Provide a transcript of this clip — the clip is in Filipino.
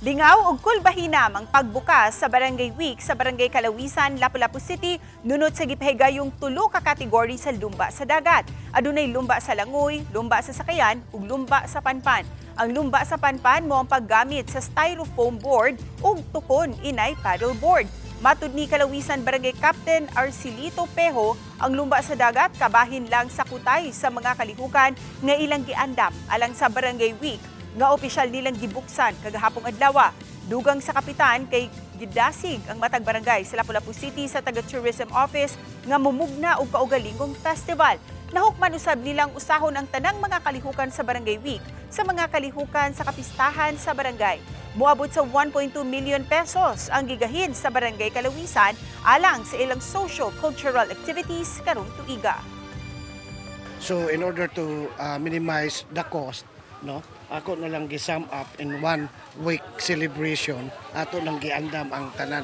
Lingaw og kulbahinam ang pagbukas sa Barangay Week sa Barangay Kalawisan, Lapu-Lapu City, nunot sa gipahigayong tulo ka kategory sa lumba sa dagat. Adunay lumba sa langoy, lumba sa sakayan, ug lumba sa panpan. Ang lumba sa panpan mo ang paggamit sa styrofoam board ug tukon inay paddleboard. Matud ni Kalawisan Barangay Captain Arcilito Pejo, ang lumba sa dagat kabahin lang sa kutay sa mga kalihukan nga ilang giandam alang sa Barangay Week nga opisyal nilang gibuksan kagahapong adlaw. Dugang sa kapitan kay gidasig ang matag barangay sa Lapu-Lapu City sa taga-tourism office nga mumugna og kaugalingong festival. Nahukman usab nilang usahon ang tanang mga kalihukan sa Barangay Week sa mga kalihukan sa kapistahan sa barangay. Moabot sa 1.2 million pesos ang gigahin sa Barangay Kalawisan alang sa ilang socio-cultural activities karong tuiga. So in order to minimize the cost, ako na lang gi-sum up in 1 week celebration, ato nang giandam ang tanan